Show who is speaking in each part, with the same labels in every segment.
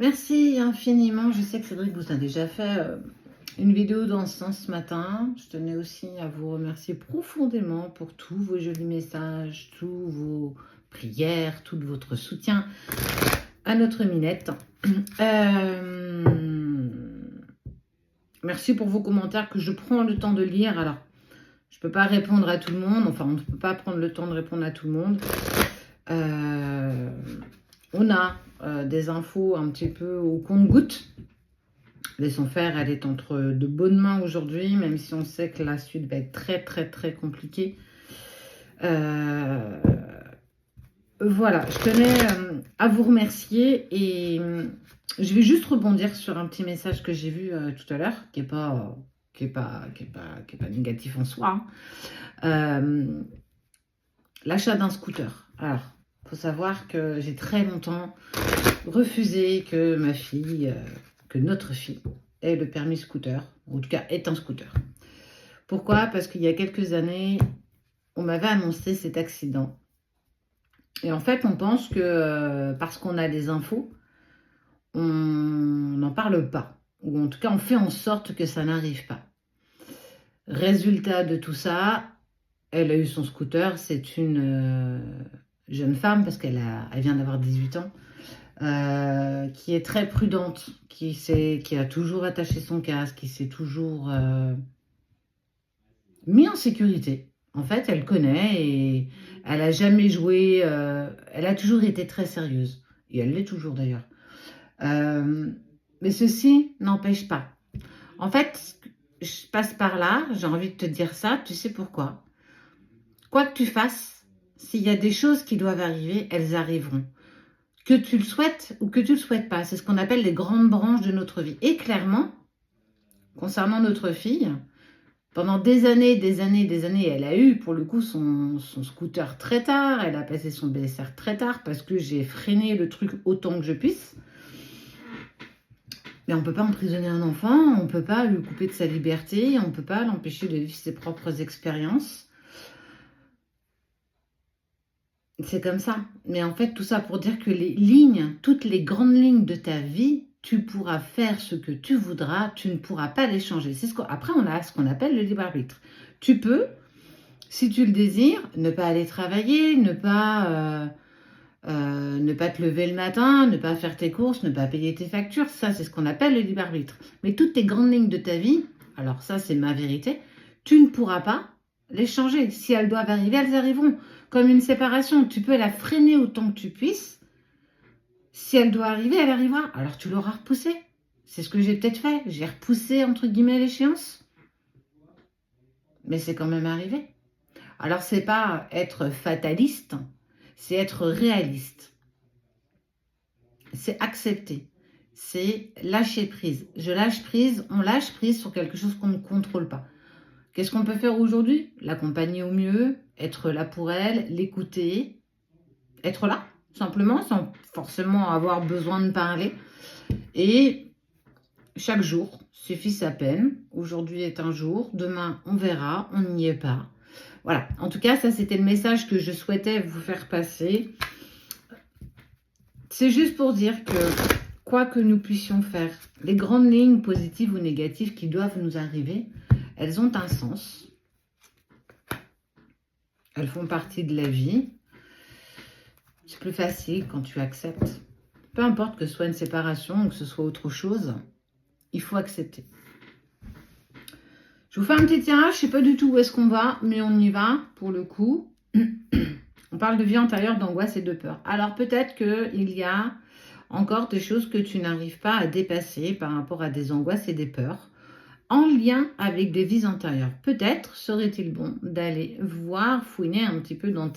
Speaker 1: Merci infiniment. Je sais que Cédric vous a déjà fait une vidéo dans ce sens ce matin. Je tenais aussi à vous remercier profondément pour tous vos jolis messages, tous vos prières, tout votre soutien à notre Minette. Merci pour vos commentaires que je prends le temps de lire. Alors, je ne peux pas répondre à tout le monde. Enfin, on ne peut pas prendre le temps de répondre à tout le monde. On a des infos un petit peu au compte-gouttes. Laissons faire, elle est entre de bonnes mains aujourd'hui, même si on sait que la suite va être très très très compliquée. Voilà, je tenais à vous remercier et je vais juste rebondir sur un petit message que j'ai vu tout à l'heure, qui est pas négatif en soi. L'achat d'un scooter. Alors, il faut savoir que j'ai très longtemps refusé que ma fille, que notre fille, ait le permis scooter, ou en tout cas ait un scooter. Pourquoi? Parce qu'il y a quelques années, on m'avait annoncé cet accident. Et en fait, on pense que parce qu'on a des infos, on n'en parle pas. Ou en tout cas, on fait en sorte que ça n'arrive pas. Résultat de tout ça, elle a eu son scooter. C'est une jeune femme, parce qu'elle vient d'avoir 18 ans, qui est très prudente, qui a toujours attaché son casque, qui s'est toujours mis en sécurité. En fait, elle connaît et elle a jamais joué. Elle a toujours été très sérieuse. Et elle l'est toujours d'ailleurs. Mais ceci n'empêche pas. En fait, je passe par là, j'ai envie de te dire ça, tu sais pourquoi? Quoi que tu fasses, s'il y a des choses qui doivent arriver, elles arriveront. Que tu le souhaites ou que tu ne le souhaites pas. C'est ce qu'on appelle les grandes branches de notre vie. Et clairement, concernant notre fille, pendant des années, elle a eu pour le coup son scooter très tard. Elle a passé son BSR très tard parce que j'ai freiné le truc autant que je puisse. Mais on ne peut pas emprisonner un enfant, on ne peut pas lui couper de sa liberté, on ne peut pas l'empêcher de vivre ses propres expériences. C'est comme ça. Mais en fait, tout ça pour dire que les lignes, toutes les grandes lignes de ta vie, tu pourras faire ce que tu voudras, tu ne pourras pas les changer. Après, on a ce qu'on appelle le libre arbitre. Tu peux, si tu le désires, ne pas aller travailler, ne pas te lever le matin, ne pas faire tes courses, ne pas payer tes factures. Ça, c'est ce qu'on appelle le libre arbitre. Mais toutes tes grandes lignes de ta vie, alors ça, c'est ma vérité, tu ne pourras pas les changer. Si elles doivent arriver, elles arriveront. Comme une séparation, tu peux la freiner autant que tu puisses. Si elle doit arriver, elle arrivera. Alors tu l'auras repoussée. C'est ce que j'ai peut-être fait. J'ai repoussé, entre guillemets, l'échéance. Mais c'est quand même arrivé. Alors c'est pas être fataliste, c'est être réaliste. C'est accepter. C'est lâcher prise. Je lâche prise, on lâche prise sur quelque chose qu'on ne contrôle pas. Qu'est-ce qu'on peut faire aujourd'hui? L'accompagner au mieux, être là pour elle, l'écouter, être là, simplement, sans forcément avoir besoin de parler. Et chaque jour suffit sa peine. Aujourd'hui est un jour, demain on verra, on n'y est pas. Voilà, en tout cas, ça c'était le message que je souhaitais vous faire passer. C'est juste pour dire que quoi que nous puissions faire, les grandes lignes positives ou négatives qui doivent nous arriver, elles ont un sens. Elles font partie de la vie. C'est plus facile quand tu acceptes. Peu importe que ce soit une séparation ou que ce soit autre chose, il faut accepter. Je vous fais un petit tirage, je ne sais pas du tout où est-ce qu'on va, mais on y va pour le coup. On parle de vie antérieure, d'angoisse et de peur. Alors peut-être qu'il y a encore des choses que tu n'arrives pas à dépasser par rapport à des angoisses et des peurs en lien avec des vies antérieures. Peut-être serait-il bon d'aller voir, fouiner un petit peu dans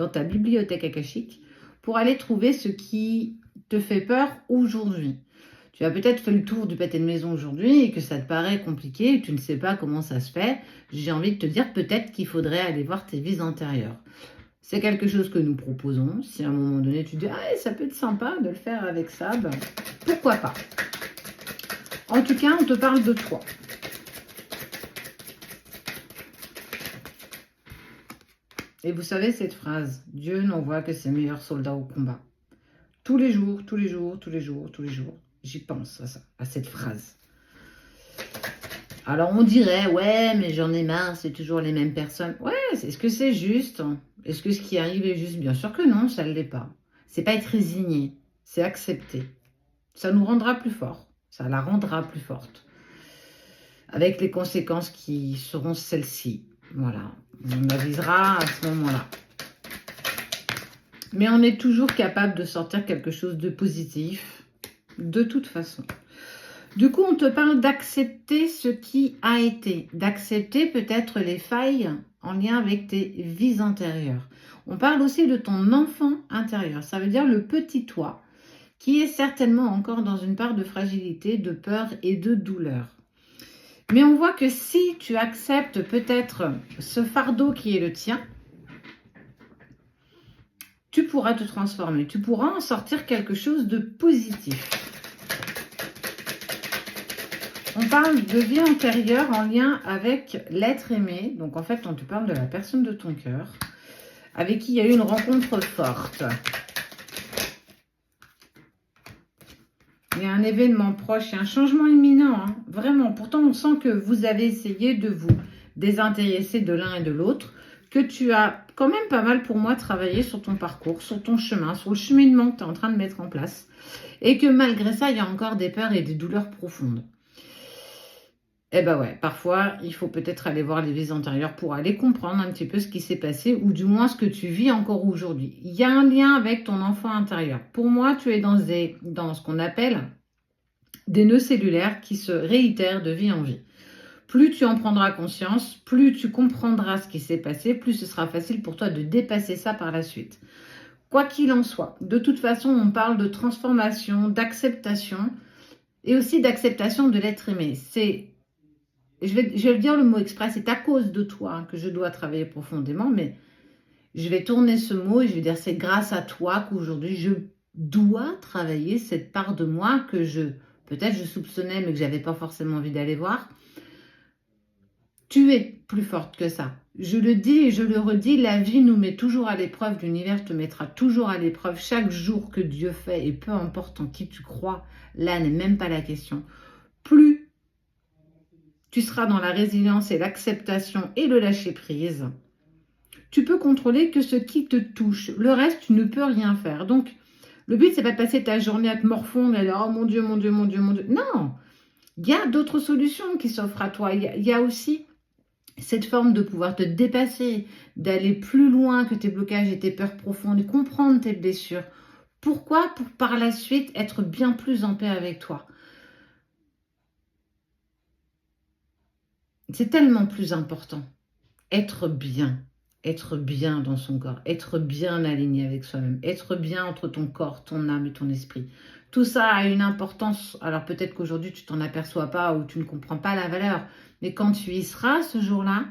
Speaker 1: ta bibliothèque akashique pour aller trouver ce qui te fait peur aujourd'hui. Tu as peut-être fait le tour du pâté de maison aujourd'hui et que ça te paraît compliqué, tu ne sais pas comment ça se fait. J'ai envie de te dire peut-être qu'il faudrait aller voir tes vies antérieures. C'est quelque chose que nous proposons. Si à un moment donné tu dis « Ah, ça peut être sympa de le faire avec ça », ben, pourquoi pas. En tout cas, on te parle de toi. Et vous savez cette phrase, Dieu n'envoie que ses meilleurs soldats au combat. Tous les jours, tous les jours, tous les jours, tous les jours. J'y pense à ça, à cette phrase. Alors on dirait, ouais, mais j'en ai marre, c'est toujours les mêmes personnes. Ouais, est-ce que c'est juste? Est-ce que ce qui arrive est juste? Bien sûr que non, ça ne l'est pas. C'est pas être résigné, c'est accepter. Ça nous rendra plus forts, ça la rendra plus forte. Avec les conséquences qui seront celles-ci. Voilà, on avisera à ce moment-là. Mais on est toujours capable de sortir quelque chose de positif, de toute façon. Du coup, on te parle d'accepter ce qui a été, d'accepter peut-être les failles en lien avec tes vies antérieures. On parle aussi de ton enfant intérieur, ça veut dire le petit toi, qui est certainement encore dans une part de fragilité, de peur et de douleur. Mais on voit que si tu acceptes peut-être ce fardeau qui est le tien, tu pourras te transformer, tu pourras en sortir quelque chose de positif. On parle de vie antérieure en lien avec l'être aimé. Donc en fait, on te parle de la personne de ton cœur, avec qui il y a eu une rencontre forte. Il y a un événement proche, il y a un changement imminent, hein, vraiment. Pourtant, on sent que vous avez essayé de vous désintéresser de l'un et de l'autre, que tu as quand même pas mal, pour moi, travaillé sur ton parcours, sur ton chemin, sur le cheminement que tu es en train de mettre en place, et que malgré ça, il y a encore des peurs et des douleurs profondes. Eh ben ouais, parfois, il faut peut-être aller voir les vies antérieures pour aller comprendre un petit peu ce qui s'est passé, ou du moins ce que tu vis encore aujourd'hui. Il y a un lien avec ton enfant intérieur. Pour moi, tu es dans ce qu'on appelle des nœuds cellulaires qui se réitèrent de vie en vie. Plus tu en prendras conscience, plus tu comprendras ce qui s'est passé, plus ce sera facile pour toi de dépasser ça par la suite. Quoi qu'il en soit, de toute façon, on parle de transformation, d'acceptation, et aussi d'acceptation de l'être aimé. Je vais dire le mot exprès, c'est à cause de toi que je dois travailler profondément, mais je vais tourner ce mot et je vais dire c'est grâce à toi qu'aujourd'hui je dois travailler cette part de moi que peut-être je soupçonnais mais que j'avais pas forcément envie d'aller voir. Tu es plus forte que ça. Je le dis et je le redis, la vie nous met toujours à l'épreuve, l'univers te mettra toujours à l'épreuve chaque jour que Dieu fait, et peu importe en qui tu crois, là n'est même pas la question. Plus tu seras dans la résilience et l'acceptation et le lâcher-prise, tu peux contrôler que ce qui te touche. Le reste, tu ne peux rien faire. Donc, le but, c'est pas de passer ta journée à te morfondre et à dire « Oh mon Dieu, mon Dieu, mon Dieu, mon Dieu ». Non, il y a d'autres solutions qui s'offrent à toi. Il y a aussi cette forme de pouvoir te dépasser, d'aller plus loin que tes blocages et tes peurs profondes, et comprendre tes blessures. Pourquoi? Pour par la suite être bien plus en paix avec toi. C'est tellement plus important. Être bien dans son corps, être bien aligné avec soi-même, être bien entre ton corps, ton âme et ton esprit. Tout ça a une importance. Alors peut-être qu'aujourd'hui tu t'en aperçois pas ou tu ne comprends pas la valeur, mais quand tu y seras ce jour-là,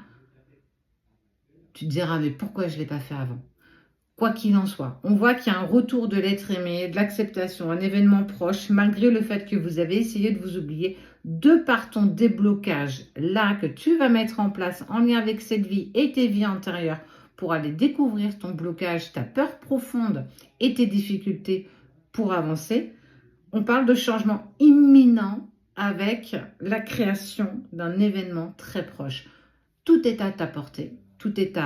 Speaker 1: tu te diras mais pourquoi je ne l'ai pas fait avant? Quoi qu'il en soit, on voit qu'il y a un retour de l'être aimé, de l'acceptation, un événement proche, malgré le fait que vous avez essayé de vous oublier, de par ton déblocage là que tu vas mettre en place en lien avec cette vie et tes vies antérieures pour aller découvrir ton blocage, ta peur profonde et tes difficultés pour avancer. On parle de changement imminent avec la création d'un événement très proche. Tout est à ta portée, tout est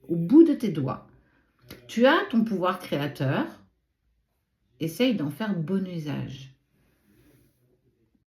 Speaker 1: au bout de tes doigts. Tu as ton pouvoir créateur, essaye d'en faire bon usage.